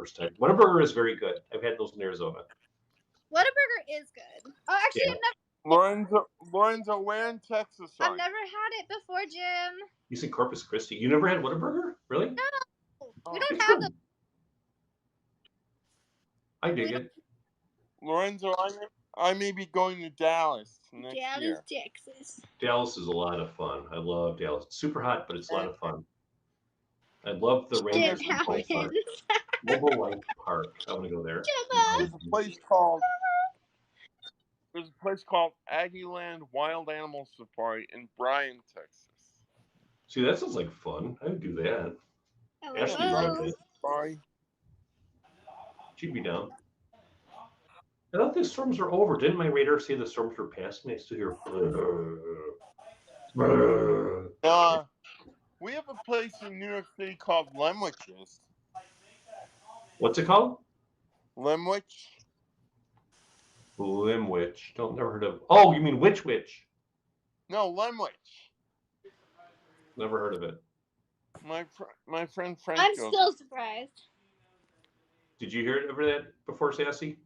first time. Whataburger is very good. I've had those in Arizona. Whataburger is good. Oh, actually, Yeah. Lorenzo, where in Texas are I've you? never had it before, Jim. You said Corpus Christi. You never had Whataburger? Really? No, we don't It's have good. them. I dig it. Lorenzo, I may be going to Dallas next year. Texas. Dallas is a lot of fun. I love Dallas. It's super hot, but it's a lot of fun. I love the Rangers Mobile Park. Mobile Life Park. I want to go there. There's a place called Aggieland Wild Animal Safari in Bryan, Texas. See, that sounds like fun. I would do that. Ashley's Hello. like that. Sorry. She'd be down. I thought the storms were over. Didn't my radar say the storms were past me? I still hear. We have a place in New York City called Lemwich's. What's it called? Lemwich. Limwich. Don't never heard of. Oh, you mean Witch? No, Lemwich. Never heard of it. My friend Frank. I'm goes. still surprised. Did you hear of that before, Sassy?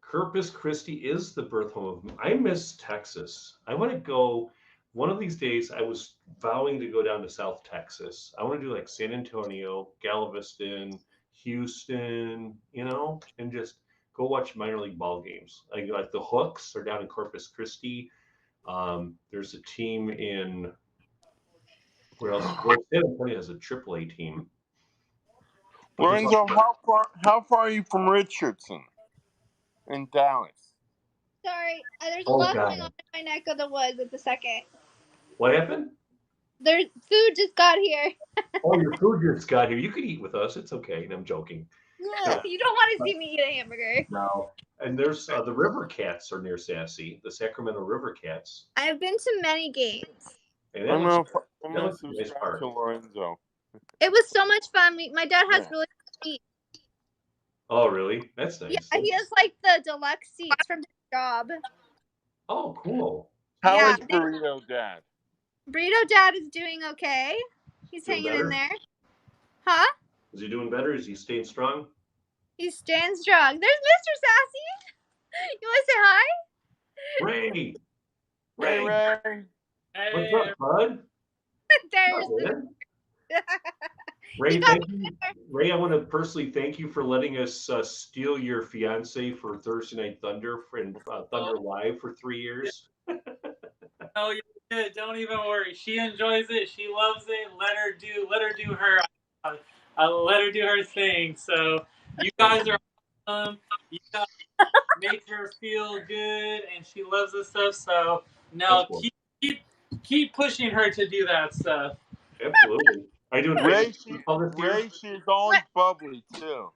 Corpus Christi is the birth home of. I miss Texas. I want to go. One of these days, I was vowing to go down to South Texas. I want to do like San Antonio, Galveston, Houston, and just go watch minor league ball games. Like the Hooks are down in Corpus Christi. There's a team in where else? Well, San Antonio has a AAA team. Lorenzo, how far are you from Richardson in Dallas? Sorry, there's a lot going on in my neck of the woods at the second. What happened? Their food just got here. Oh, your food just got here. You could eat with us. It's okay. I'm joking. Yeah. You don't want to see me eat a hamburger. No. And there's the River Cats are near Sassy, the Sacramento River Cats. I've been to many games. And that looks a nice park. To Lorenzo. It was so much fun. My dad has really good seats. Oh, really? That's nice. Yeah, he has like the deluxe seats from his job. Oh, cool. How is Burrito Dad? Burrito Dad is doing okay. He's hanging in there. Huh? Is he doing better? Is he staying strong? He's staying strong. There's Mr. Sassy. You want to say hi? Ray. Ray. Hey. What's up, bud? There's Ray, thank you. Ray, I want to personally thank you for letting us steal your fiance for Thursday Night Thunder and Thunder Live for 3 years. Oh, you're good. Don't even worry. She enjoys it. She loves it. Let her do her. Let her do her thing. So you guys are awesome. You guys make her feel good, and she loves this stuff. So no, cool. keep pushing her to do that stuff. Absolutely. I do. Ray, she's always bubbly too.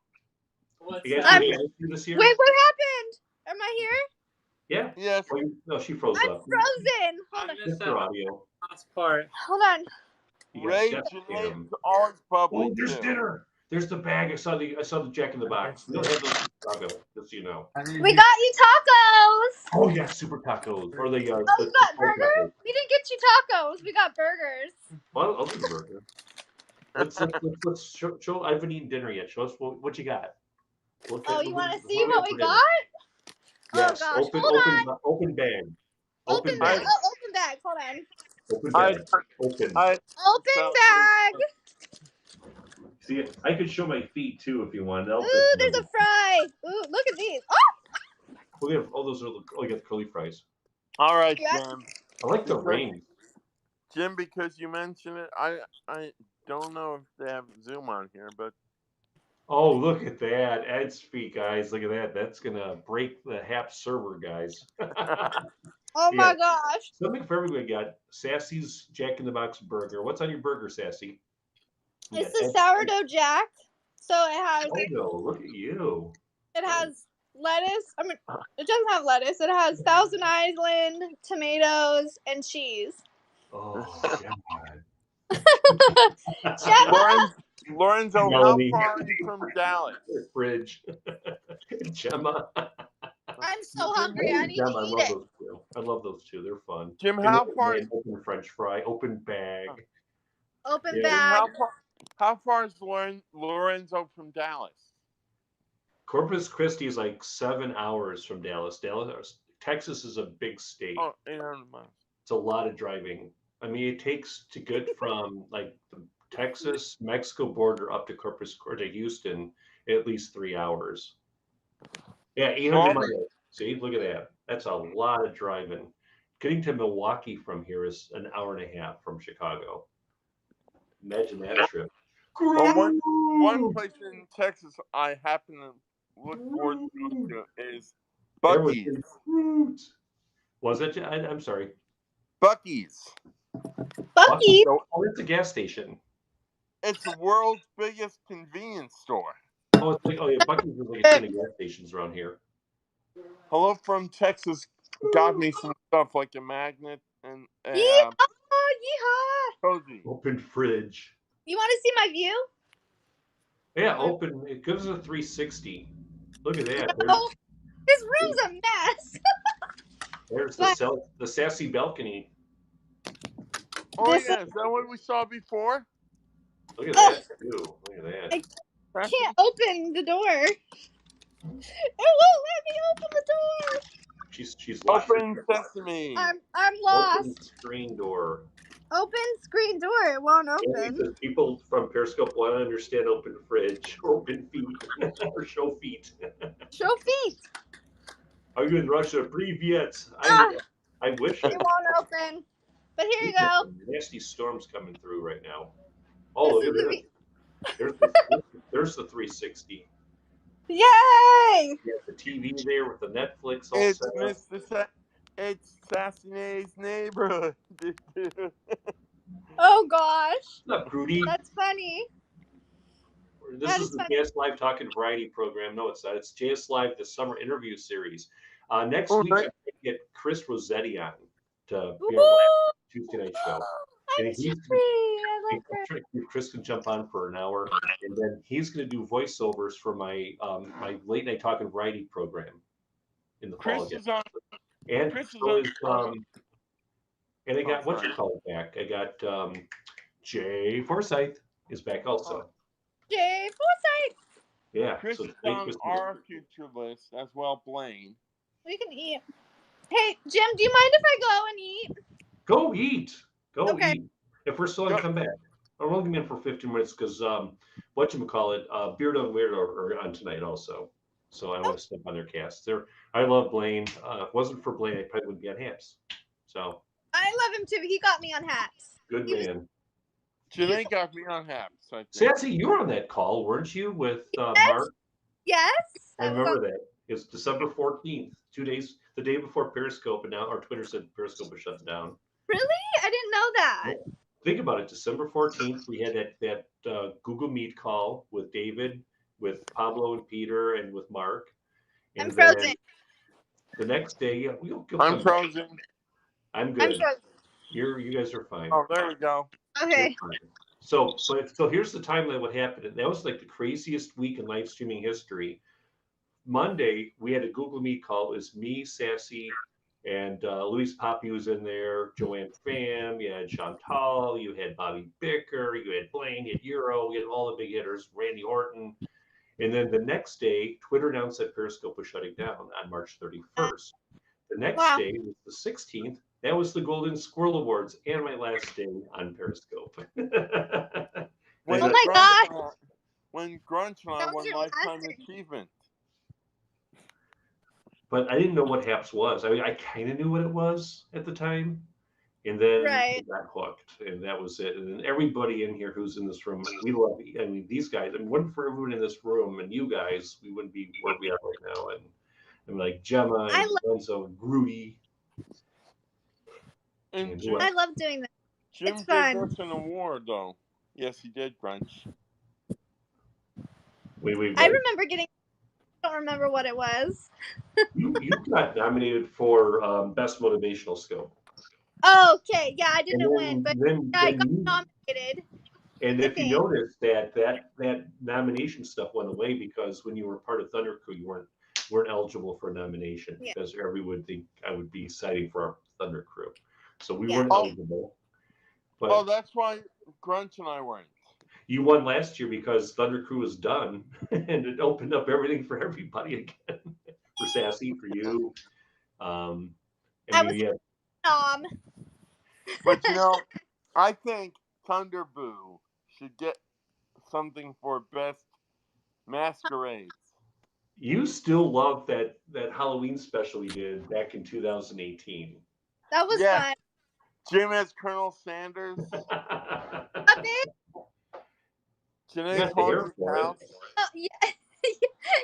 You guys this year? Wait, what happened? Am I here? Yeah. Yes. Oh, no, she froze I'm up. Frozen. Hold on. Missed her audio. Last part. Hold on. Ray, Janae's always bubbly. Oh, there's dinner. There's the bag. I saw the Jack in the Box. We don't have those in Chicago, just so you know. We got you tacos. Oh yeah, super tacos. Or the we got burgers. Tacos. We didn't get you tacos. We got burgers. Well, I'll do the burger. Let's show. I haven't eaten dinner yet. Show us what you got. You want to see what we got? Yes. Oh gosh. Open bag. Open bag. Open bag. Hold on. Open bag. Open bag. See, I could show my feet too if you want. Ooh, there's a fry. Ooh, look at these. Oh! We have those are you got the curly fries. All right, Jim. I like the ring. Jim, because you mentioned it, I don't know if they have Zoom on here, but oh, look at that. Ed's feet, guys. Look at that. That's gonna break the HAP server, guys. Oh my gosh. Something for everybody. Got Sassy's Jack in the Box burger. What's on your burger, Sassy? It's the sourdough jack. So it has. Oh, look at you. It has lettuce. I mean, it doesn't have lettuce. It has Thousand Island, tomatoes, and cheese. Oh, God. Lorenzo, how far are you from Dallas? Bridge. Gemma. I'm so hungry. I need to eat it. I love those two. They're fun. Jim, how far? Open French fry. Open bag. Open bag. How far is Lorenzo from Dallas? Corpus Christi is like 7 hours from Dallas. Texas is a big state. Oh, 800 miles. It's a lot of driving. I mean, it takes to get from like the Texas Mexico border up to Corpus or to Houston at least 3 hours. Yeah, 800 miles. See, look at that. That's a lot of driving. Getting to Milwaukee from here is an hour and a half from Chicago. Imagine that trip. Well, one place in Texas I happen to look forward to go to is Buc-ee's. Was it? I'm sorry. Buc-ee's. Buc-ee's. Oh, it's a gas station. It's the world's biggest convenience store. Oh, it's like, oh yeah, Buc-ee's is like a ton of gas stations around here. Hello from Texas got me some stuff like a magnet and Yeehaw! cozy. Open fridge. You want to see my view? Yeah, open. It gives us a 360. Look at that. No, this room's a mess. There's the sassy balcony. Oh This yeah, is that what we saw before? Look at that too. Look at that. I can't open the door. It won't let me open the door. She's locked. Open sesame. I'm lost. Open screen door. Open screen door. It won't open. Because people from Periscope want to understand open fridge, open feet, or show feet. Show feet. Are you in Russia? Privyet. I wish. It won't open. But here you go. Nasty storms coming through right now. Oh, look at this. There's the 360. Yay! You have the TV there with the Netflix all It's set up. It's Sassinet's neighborhood. Oh gosh. What's up, Grudy? That's funny. This That is is the funny. JS Live Talking Variety program. No, it's not. It's JS Live, the summer interview series. Next Oh, week, nice. I'm going to get Chris Rossetti on to be Woo! on the Tuesday night show. I'm And sorry. he's I love I'm her. trying to see if Chris can jump on for an hour, and then he's going to do voiceovers for my my late night talking variety program in the fall Chris again. is on. And Chris is so on- is, and I got Oh, what you sorry. call it back. I got Jay Forsyth is back also. Jay Forsyth. Yeah. Chris so is thank on Chris. our future list as well. Blaine. We can eat. Hey, Jim, do you mind if I go and eat? Go eat. Go Okay. eat. If we're still gonna come back, I'm only gonna be in for 15 minutes because whatchamacallit, Beardo and Weirdo are on tonight also. So I want to step on their cast. I love Blaine. If it wasn't for Blaine, I probably wouldn't be on Haps. So I love him too. He got me on hats. good He was- man. Janae got me on Haps. I think. Sassy, you were on that call, weren't you, with Yes. Mark? Yes. I was remember on- that. It's December 14th, 2 days, the day before Periscope, and now our Twitter said Periscope was shut down. Really? I didn't know that. Think about it. December 14th, we had that Google Meet call with David, with Pablo and Peter, and with Mark. I'm And then frozen. The next day, you'll I'm come back. frozen. I'm I'm good. frozen. You guys are fine. Oh, there we go. Okay. So here's the timeline. What happened? And that was like the craziest week in live streaming history. Monday, we had a Google Meet call. It was me, Sassy, and Luis Poppy was in there. Joanne Pham. You had Chantal. You had Bobby Bicker. You had Blaine. You had Euro. You had all the big hitters. Randy Orton. And then the next day, Twitter announced that Periscope was shutting down on March 31st. The next Wow. day was the 16th. That was the Golden Squirrel Awards and my last day on Periscope. When Oh my Grunch- God. When Grunch and I That was won your Lifetime last day. Achievement. But I didn't know what Haps was. I mean, I kind of knew what it was at the time. And then I Right. got hooked, and that was it. And then everybody in here who's in this room, we love. I mean, these guys. I mean, wasn't for everyone in this room and you guys, we wouldn't be where we are right now. And like Gemma I and Lorenzo and Grudy. And And Jim, I love doing that. Jim it's gave fun. us an award, though. Yes, he did, Grunch. I remember getting. I don't remember what it was. you got nominated for Best Motivational Skill. Oh, okay. Yeah, I And didn't win, but then I got you- nominated. And if you Okay. notice that nomination stuff went away because when you were part of Thunder Crew, you weren't eligible for a nomination Yeah. because everyone would think I would be citing for our Thunder Crew. So we Yeah. weren't Oh. eligible. But Oh, that's why Grunch and I weren't. You won last year because Thunder Crew was done, and it opened up everything for everybody again. For Sassy, for you. I was Yeah. But I think Thunder Boo should get something for best masquerades. You still love that Halloween special we did back in 2018. That was Yeah. fun. Jim as Colonel Sanders. Love it. Janae's haunted house. Oh, yeah.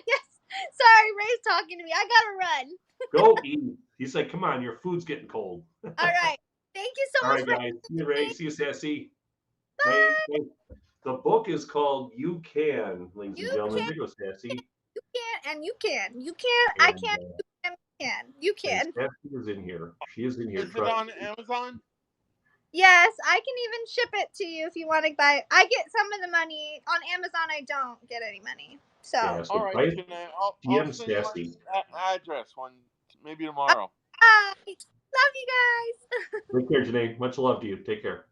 Yes. Sorry, Ray's talking to me. I gotta run. Go eat. He's like, come on, your food's getting cold. All right. Thank you so All much right, for guys. See you, Ray. See you, Sassy. Bye. The book is called You Can, ladies You and gentlemen. Can. There goes Sassy. You can and you can. You can. I can. You can. You can. Sassy is in here. She is in here. Is it on Amazon? Yes, I can even ship it to you if you want to buy it. I get some of the money. On Amazon, I don't get any money. So, Yeah, so all right, Janae, I'll send Sassy. you my address maybe tomorrow. bye. Love you guys. Take care, Janae. Much love to you. Take care.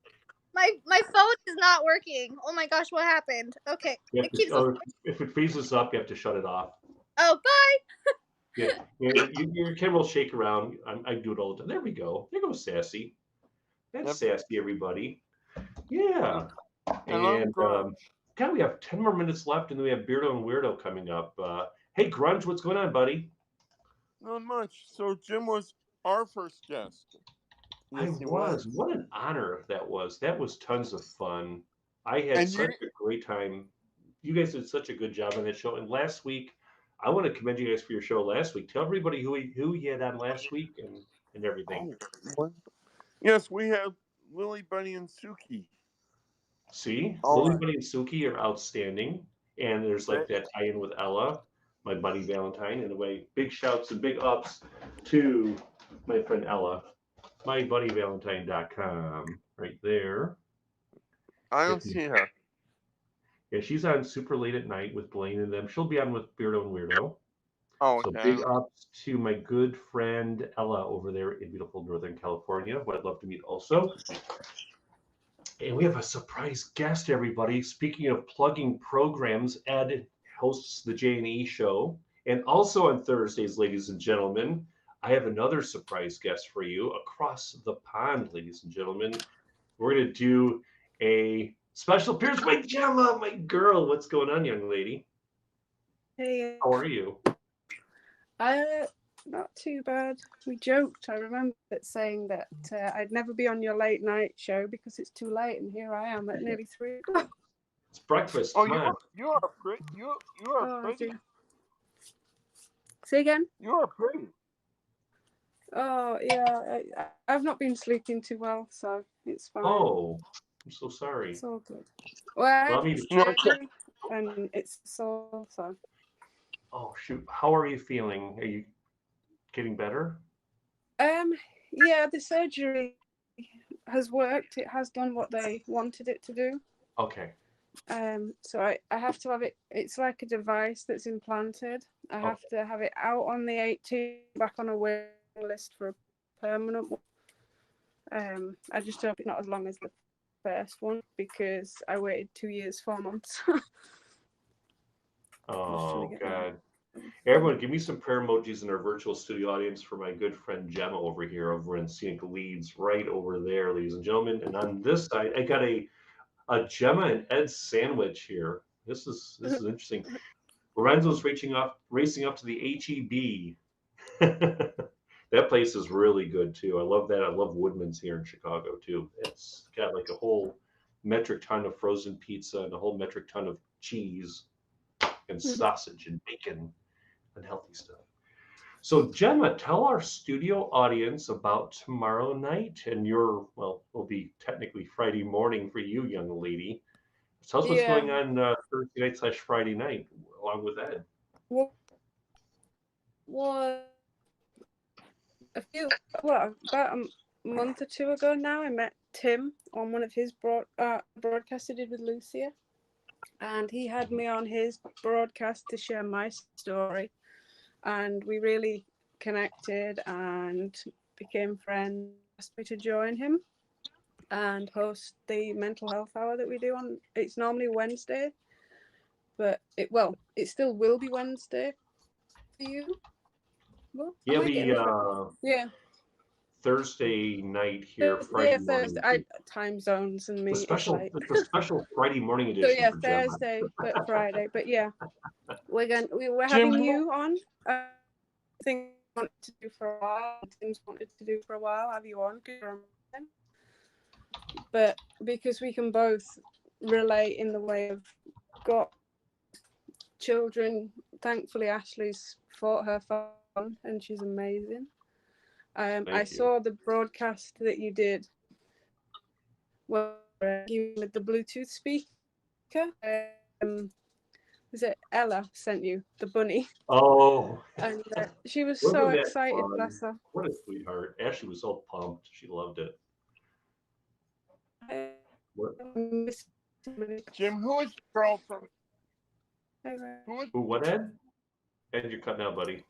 My phone is not working. Oh my gosh, what happened? Okay. It keeps if it freezes up, you have to shut it off. Oh, bye. Yeah, your camera will shake around. I do it all the time. There we go. There goes Sassy. That's Sassy, everybody. Yeah. And God, we have 10 more minutes left, and then we have Beardo and Weirdo coming up. Hey, Grunge, what's going on, buddy? Not much. So Jim was our first guest. Yes, he was. What an honor that was. That was tons of fun. I had such a great time. You guys did such a good job on that show. And last week, I want to commend you guys for your show last week. Tell everybody who you had on last week and everything. Yes, we have Lily, Bunny, and Suki. See? Lily, Bunny, and Suki are outstanding. And there's like that tie-in with Ella, my buddy Valentine. In a way, big shouts and big ups to my friend Ella. MyBuddyValentine.com right there. I don't see her. Yeah, she's on super late at night with Blaine and them. She'll be on with Beardo and Weirdo. Oh, okay. So big ups to my good friend Ella over there in beautiful Northern California, who I'd love to meet also. And we have a surprise guest, everybody. Speaking of plugging programs, Ed hosts the J&E show. And also on Thursdays, ladies and gentlemen, I have another surprise guest for you across the pond, ladies and gentlemen. We're going to do a special appearance with Gemma, my girl. What's going on, young lady? Hey. How are you? Not too bad. We joked. I remember saying that I'd never be on your late night show because it's too late, and here I am at nearly 3 o'clock. It's breakfast. Oh, you are pretty. You are pretty. Say again? You are pretty. Oh, yeah. I've not been sleeping too well, so it's fine. Oh, I'm so sorry. It's all good. Well, and it's so. Oh, shoot. How are you feeling? Are you getting better? Yeah, the surgery has worked. It has done what they wanted it to do. Okay. So I have to have it. It's like a device that's implanted. I have to have it out on the 18th, back on a waiting list for a permanent one. I just hope it's not as long as the first one because I waited 2 years, 4 months. Oh, God. Everyone, give me some prayer emojis in our virtual studio audience for my good friend Gemma over here, over in Scenic Leeds, right over there, ladies and gentlemen. And on this side, I got a Gemma and Ed sandwich here. This is interesting. Lorenzo's racing up to the HEB. That place is really good too. I love that. I love Woodman's here in Chicago too. It's got like a whole metric ton of frozen pizza and a whole metric ton of cheese and sausage and bacon and healthy stuff. So Gemma, tell our studio audience about tomorrow night and it'll be technically Friday morning for you, young lady. Tell us what's going on Thursday night / Friday night along with Ed. Well, about a month or two ago now, I met Tim on one of his broadcasts he did with Lucia. And he had me on his broadcast to share my story. And we really connected and became friends. Asked me to join him. and host the mental health hour that we do on. It's normally Wednesday, but it still will be Wednesday for you. Well, Yeah, am I getting we this right? Yeah. Thursday night here, Friday Yeah, morning. Thursday. Time zones and me. It's a special Friday morning So edition yeah, for Gemma. Thursday, but Friday. But yeah, we're Jim, having you on. I think I wanted to do for a while. Tim's wanted to do for a while. Have you on? But because we can both relate in the way of got children. Thankfully, Ashley's fought her fun and she's amazing. I saw the broadcast that you did where you with the Bluetooth speaker. Was it Ella sent you the bunny? Oh, and she was wasn't so that excited. fun? Bless her. What a sweetheart. Ashley was so pumped. She loved it. What? Jim, who is the girl from? Who? What, Ed? Ed, you're cutting out, buddy.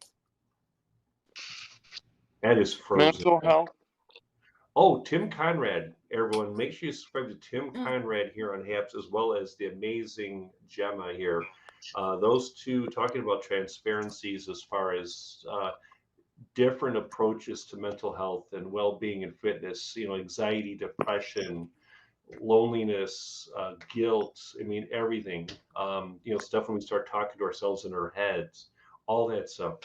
Ed is frozen. Mental health. Oh, Tim Conrad. Everyone, make sure you subscribe to Tim Conrad here on Haps, as well as the amazing Gemma here. Those two talking about transparencies as far as different approaches to mental health and well-being and fitness, anxiety, depression, loneliness, guilt. I mean, everything, stuff when we start talking to ourselves in our heads, all that stuff.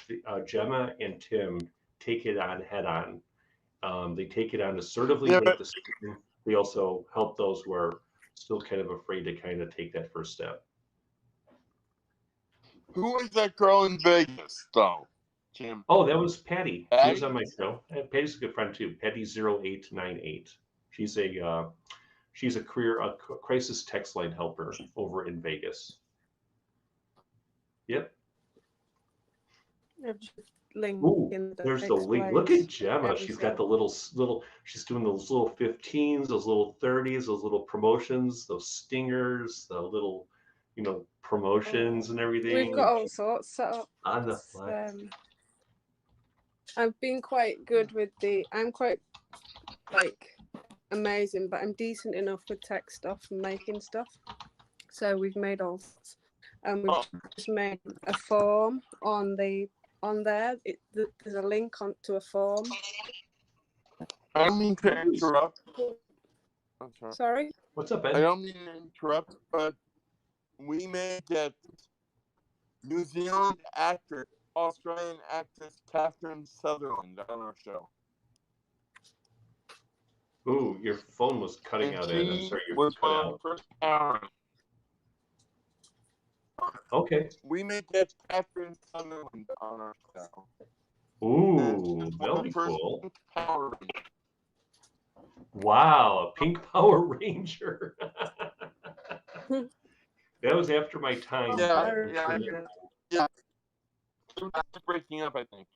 Gemma and Tim take it on head on. They take it on assertively, make the statement. They also help those who are still kind of afraid to kind of take that first step. Who is that girl in Vegas, though, Jim? Oh, that was Patty. She was on my show. Patty's a good friend too. Patty0898. She's a crisis text line helper over in Vegas. Yep. Link Ooh, in the there's the link. Look at Gemma. She's got the little. She's doing those little 15s, those little 30s, those little promotions, those stingers, the little, promotions and everything. We've got all sorts set up. On the fly. I've been quite good with I'm quite amazing, but I'm decent enough with tech stuff and making stuff. So we've made all sorts. And we've just made a form on there. There's a link to a form. I don't mean to interrupt. Sorry? What's up, Ed? I don't mean to interrupt, but we may get New Zealand actress, Australian actress Catherine Sutherland on our show. Ooh, your phone was cutting out, Ed. I'm sorry, you were cut out. First hour. Okay. We may get Catherine Sutherland on our show. Ooh, that'll be cool. Wow, a pink Power Ranger. That was after my time. Yeah. Breaking up, I think.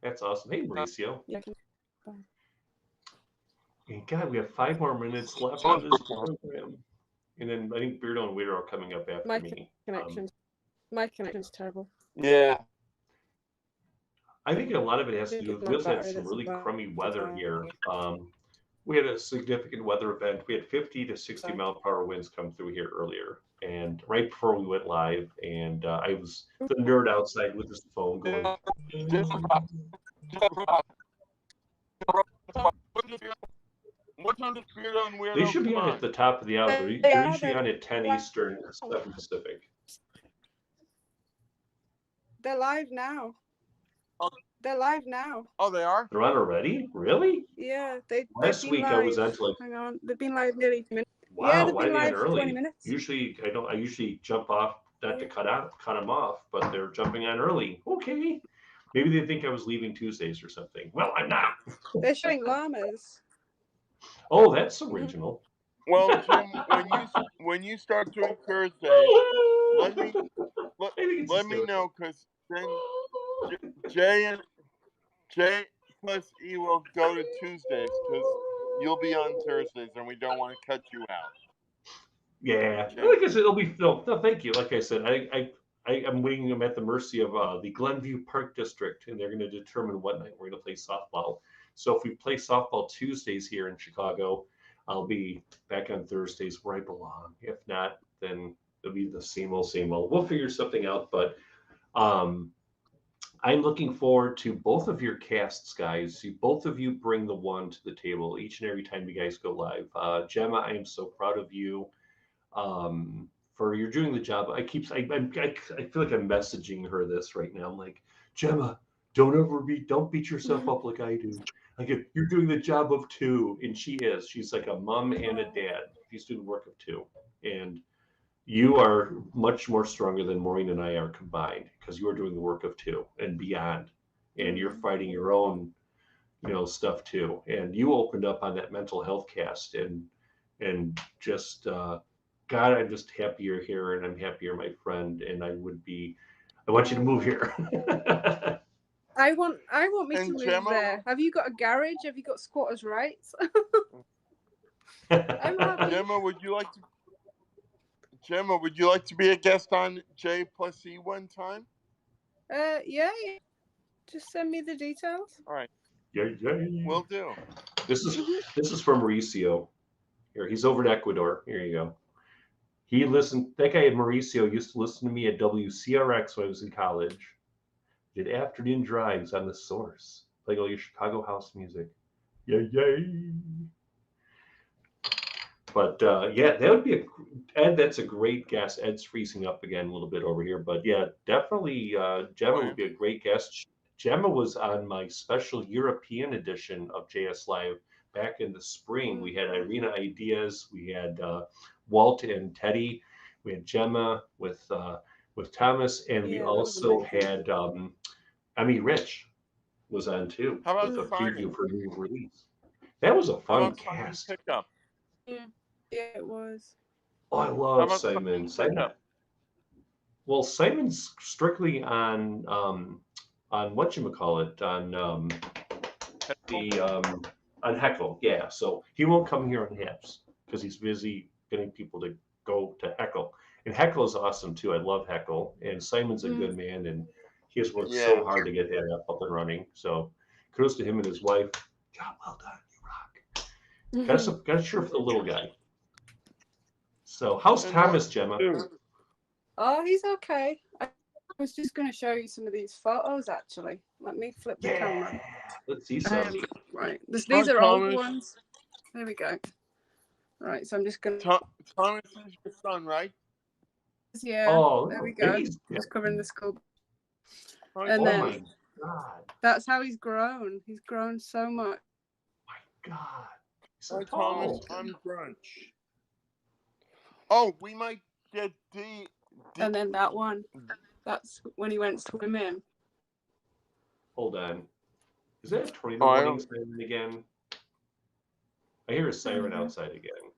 That's awesome. Hey, Mauricio. Yeah. And God, we have 5 more minutes left on this program. And then I think Beardo and Weirdo are coming up after me. My connection's terrible. Yeah. I think a lot of it has to do with, we also had some really crummy weather here. We had a significant weather event. We had 50 to 60 mile per hour winds come through here earlier. And right before we went live, and I was the nerd outside with his phone going. What time does Beardo and Weirdo They should be on at the top of the hour. They're usually on at 10 Eastern, 7 Pacific. They're live now. They're live now. Oh, they are? They're on already? Really? Yeah. Last week I was on to like. Hang on. They've been live nearly 20 minutes. Wow, yeah, they've why been are they live on for early? 20 minutes. Usually I usually jump off, not to cut them off, but they're jumping on early. Okay. Maybe they think I was leaving Tuesdays or something. Well, I'm not. They're showing llamas. Oh, that's original. Well, Jim, when you start doing Thursday, let me know, because then Jay plus E will go to Tuesdays, because you'll be on Thursdays and we don't want to cut you out. Yeah, like I said, it'll be no. Thank you. Like I said, I'm waiting. I'm at the mercy of the Glenview Park District, and they're going to determine what night we're going to play softball. So if we play softball Tuesdays here in Chicago, I'll be back on Thursdays where I belong. If not, then it'll be the same old, same old. We'll figure something out. But um, I'm looking forward to both of your casts, guys. Both of you bring the one to the table each and every time you guys go live. Gemma, I am so proud of you for you're doing the job. I feel like I'm messaging her this right now. I'm like, Gemma, don't beat yourself up like I do. Like you're doing the job of two, and she is. She's like a mom and a dad. She's doing the work of two, and you are much more stronger than Maureen and I are combined because you are doing the work of two and beyond, and you're fighting your own, stuff too. And you opened up on that mental health cast, and just God, I'm just happy you're here, and I'm happy you're my friend, and I want you to move here. I want me to And move Gemma? there. Have you got a garage? Have you got squatters' rights? I'm happy. Gemma, would you like to be a guest on J plus E one time? Yeah. Just send me the details. All right, Yeah. will do. This is from Mauricio. Here, he's over in Ecuador. Here you go. That guy Mauricio used to listen to me at WCRX when I was in college. Did afternoon drives on the Source, playing all your Chicago house music. Yay! But that would be Ed. That's a great guest. Ed's freezing up again a little bit over here, but yeah, definitely Gemma would be a great guest. Gemma was on my special European edition of JS Live back in the spring. We had Irina Ideas, we had Walt and Teddy, we had Gemma with Thomas, and we also had Rich was on too. How about with a Simon? preview for a new release? That was a fun cast. Pickup? Yeah, it was. Oh, I love Simon. Well, Simon's strictly on whatchamacallit, on Heckle, yeah. So he won't come here on Haps because he's busy getting people to go to Heckle. And Heckle is awesome too. I love Heckle, and Simon's a good man, and he has worked so hard to get that up and running. So kudos to him and his wife. Job well done, you rock. Got a shirt for the little guy. So how's Thomas, Gemma? Oh, he's okay. I was just going to show you some of these photos, actually. Let me flip the camera. Let's see some. Right. These are old ones. There we go. Right, so I'm just going to... Thomas is your son, right? Yeah, there we go. Just covering the school. And then my God. That's how he's grown. He's grown so much. My God. So Thomas on brunch. Oh, we might get D. And then that one. That's when he went swimming. Hold on. Is that a tornado warning siren again? I hear a siren outside again.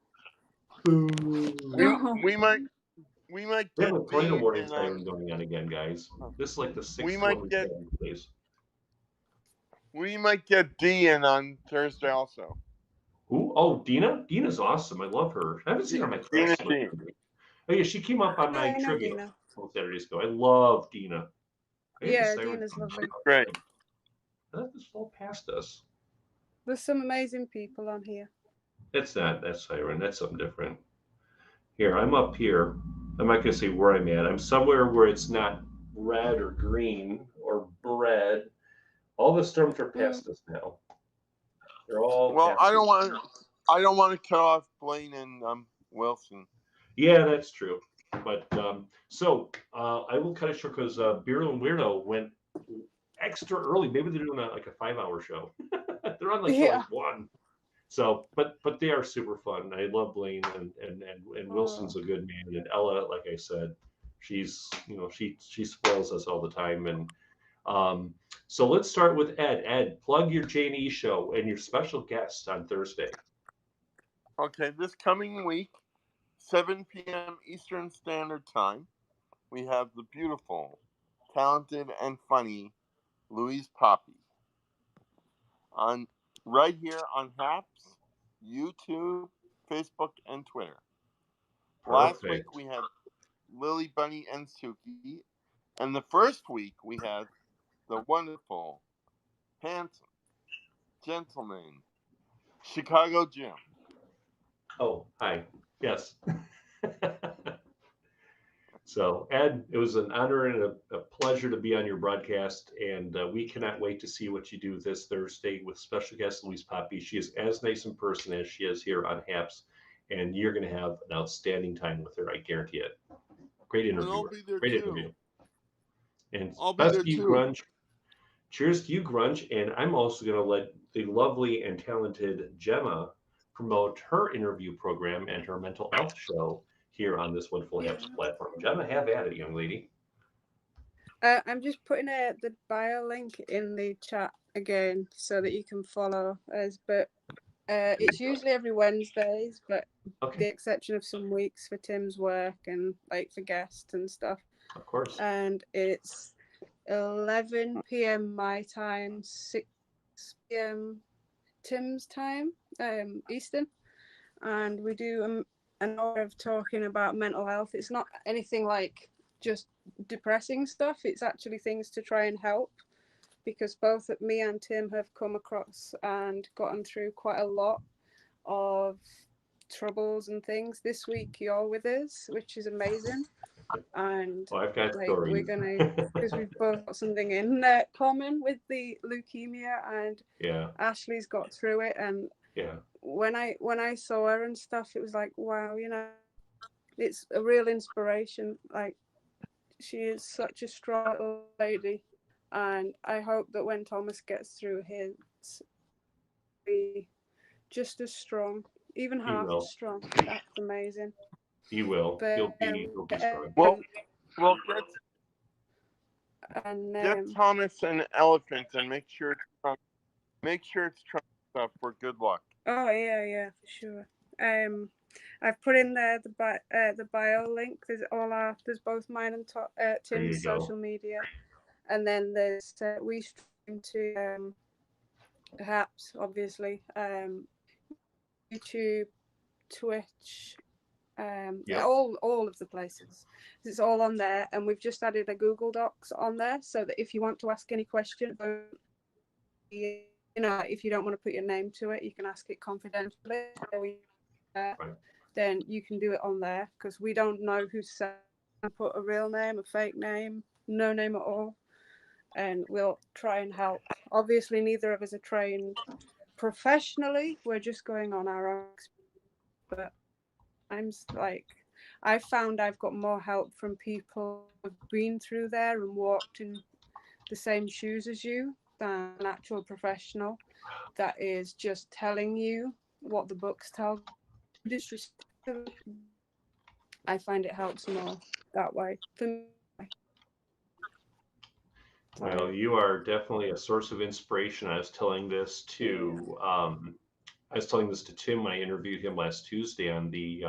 We might get a tornado warning siren going on again, guys. This is like the sixth one we've had in place. We might get D in on Thursday also. Who? Oh, Dina? Dina's awesome. I love her. I haven't seen her on my class. Oh, yeah, she came up on my trivia a couple Saturdays ago. I love Dina. Yeah, Dina's lovely. Great. That just flew past us. There's some amazing people on here. That's siren. That's something different. Here, I'm up here. I'm not going to say where I'm at. I'm somewhere where it's not red or green or bread. All the storms are past us now. They're all. Well, I don't want to cut off Blaine and Wilson. Yeah, that's true. But I will cut it short because Beer and Weirdo went extra early. Maybe they're doing like a 5-hour show. They're on like 1. So, but they are super fun. I love Blaine and Wilson's a good man, and Ella, like I said, she's she spoils us all the time. And so let's start with Ed. Ed, plug your J&E show and your special guest on Thursday. Okay, this coming week, 7 p.m. Eastern Standard Time, we have the beautiful, talented, and funny Louise Poppy on right here on Haps, YouTube, Facebook, and Twitter. Last week we had Lily, Bunny, and Suki, and the first week we had the wonderful, handsome, gentleman, Chicago Jim. Oh, hi. Yes. So, Ed, it was an honor and a pleasure to be on your broadcast, and we cannot wait to see what you do this Thursday with special guest Louise Poppy. She is as nice in person as she is here on HAPS, and you're going to have an outstanding time with her. I guarantee it. Great And I'll interviewer. be there Great too. interview. And I'll be best there to you, too. Grunge. Cheers to you, Grunge. And I'm also going to let the lovely and talented Gemma promote her interview program and her mental health show here on this wonderful HAPS platform. Gemma, have at it, young lady. I'm just putting the bio link in the chat again so that you can follow us. But it's usually every Wednesdays, but Okay. the exception of some weeks for Tim's work and like for guests and stuff. Of course. And it's 11 p.m. my time, 6 p.m. Tim's time, Eastern. And we do an hour of talking about mental health. It's not anything like just depressing stuff. It's actually things to try and help, because both me and Tim have come across and gotten through quite a lot of troubles and things. This week you're with us, which is amazing. And I've got like stories. we're gonna, because we've both got something in common with the leukemia, and Yeah. Ashley's got through it. And Yeah. when I saw her and stuff, it was like, wow, it's a real inspiration. Like, she is such a strong little lady, and I hope that when Thomas gets through his, be just as strong, even half as strong. That's amazing. He will. But, He'll be strong. Well, get Thomas an elephant and make sure it's Trump stuff for good luck. Oh yeah, for sure. I've put in there the bio link. There's both mine and Tim's social media, and then there's we stream to HAPS, obviously, YouTube, Twitch, all of the places. It's all on there, and we've just added a Google Docs on there so that if you want to ask any question, if you don't want to put your name to it, you can ask it confidentially. Then you can do it on there, because we don't know who's saying, put a real name, a fake name, no name at all, and we'll try and help. Obviously, neither of us are trained professionally. We're just going on our own. But I found I've got more help from people who've been through there and walked in the same shoes as you than an actual professional that is just telling you what the books tell. I find it helps more that way. Well, you are definitely a source of inspiration. I was telling this to Tim when I interviewed him last Tuesday on the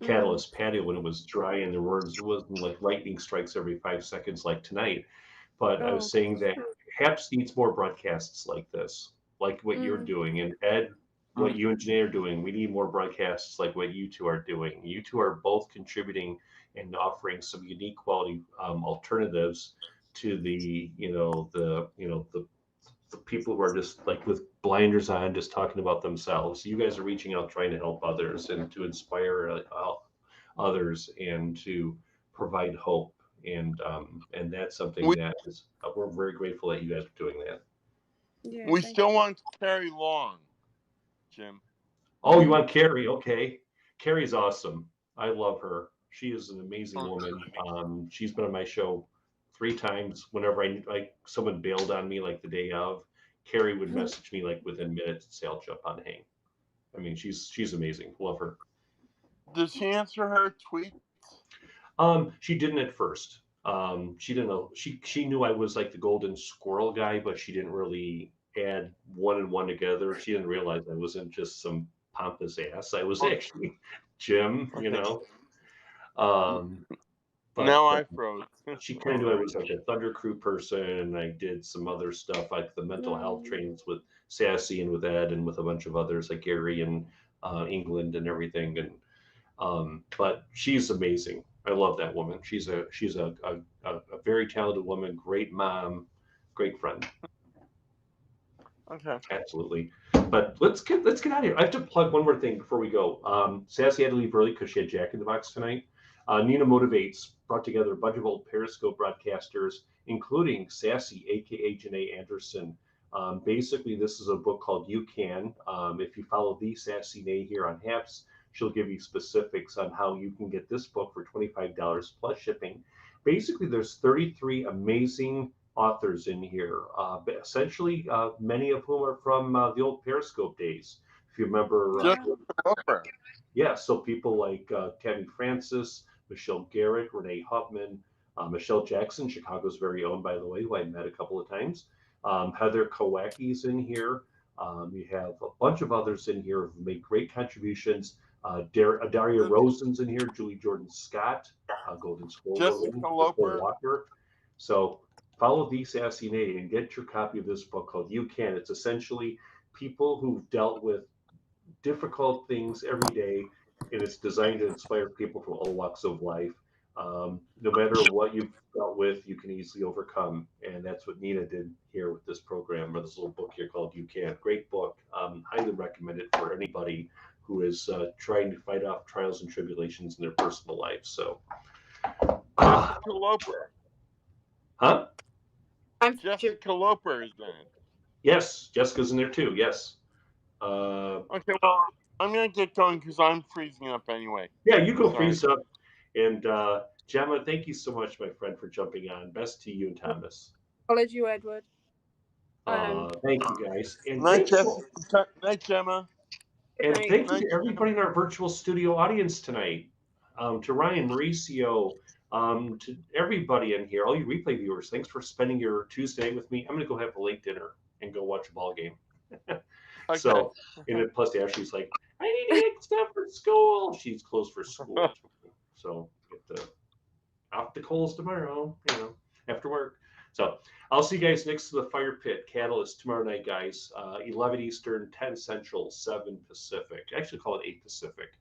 Catalyst patio when it was dry and there wasn't like lightning strikes every 5 seconds like tonight. But I was saying that HAPS needs more broadcasts like this, like what you're doing. And Ed, what you and Janae are doing, we need more broadcasts like what you two are doing. You two are both contributing and offering some unique quality alternatives to the people who are just like with blinders on, just talking about themselves. You guys are reaching out, trying to help others and to inspire others and to provide hope. And that's something that is, we're very grateful that you guys are doing that. Yeah, we still want Carrie Long, Jim. Oh, you want Carrie? Okay. Carrie's awesome. I love her. She is an amazing woman. She's been on my show 3 times. Whenever someone bailed on me like the day of, Carrie would message me like within minutes and say, I'll jump on hang. I mean, she's amazing. Love her. Does she answer her tweets? She didn't at first. She didn't know. She knew I was like the golden squirrel guy, but she didn't really add one and one together. She didn't realize I wasn't just some pompous ass. I was actually Jim, But now I froze. She kind of knew I was like a Thunder Crew person, and I did some other stuff like the mental health trainings with Sassy and with Ed and with a bunch of others like Gary and England and everything. And but she's amazing. I love that woman. She's a very talented woman, great mom, great friend. Okay. Absolutely. But let's get out of here. I have to plug one more thing before we go. Sassy had to leave early because she had Jack in the Box tonight. Nina Motivates brought together a bunch of old Periscope broadcasters, including Sassy, aka Janae Anderson. Basically, this is a book called You Can. If you follow the Sassy Nay here on Haps, she'll give you specifics on how you can get this book for $25 plus shipping. Basically, there's 33 amazing authors in here, essentially many of whom are from the old Periscope days. If you remember, yeah, so people like Tammy Francis, Michelle Garrett, Renee Huffman, Michelle Jackson, Chicago's very own, by the way, who I met a couple of times. Heather Kowacki's in here. You have a bunch of others in here who've made great contributions. Daria Rosen's in here, Julie Jordan Scott, Golden Squirrel, Walker. So follow the Sassy Nay and get your copy of this book called You Can. It's essentially people who've dealt with difficult things every day, and it's designed to inspire people from all walks of life. No matter what you've dealt with, you can easily overcome, and that's what Nina did here with this program, or this little book here called You Can. Great book. Highly recommend it for anybody who is trying to fight off trials and tribulations in their personal life. So, Jessica Loper. Huh? Jessica Loper is in it. Yes, Jessica's in there too. Yes. Okay, well, I'm gonna get going because I'm freezing up anyway. Yeah, you go freeze up. And Gemma, thank you so much, my friend, for jumping on. Best to you and Thomas. College you, Edward. Thank you, guys. And night, Gemma. And thank you to everybody in our virtual studio audience tonight. To Ryan, Mauricio, to everybody in here, all you replay viewers, thanks for spending your Tuesday with me. I'm going to go have a late dinner and go watch a ball game. Okay. So, and plus Ashley's like, I need to get stuff for school. She's closed for school. So get off the coals tomorrow, after work. So I'll see you guys next to the Fire Pit Catalyst tomorrow night, guys. 11 Eastern, 10 Central, 7 Pacific. Actually, call it 8 Pacific.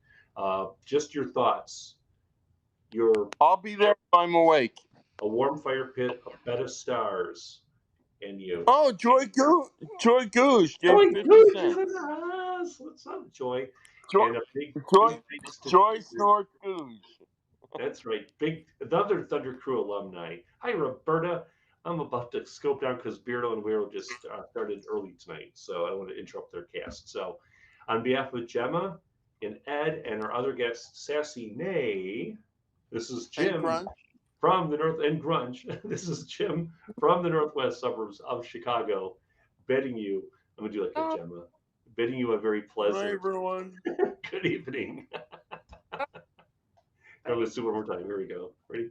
Just your thoughts. I'll be there if I'm awake. A warm fire pit, a bed of stars, and you. Oh, Joy Goose. Joy Goose is in the house. What's up, Joy? And a big Joy Snort Goose. That's right. The other Thunder Crew alumni. Hi, Roberta. I'm about to scope down because Beardo and Weirdo just started early tonight, so I want to interrupt their cast. So, on behalf of Gemma and Ed and our other guest, Sassy Nay, this is Jim from the North and Grunge. This is Jim from the northwest suburbs of Chicago, bidding you. I'm gonna do like a Gemma, bidding you a very pleasant. Hi, everyone. Good evening. I'm gonna do one more time. Here we go. Ready?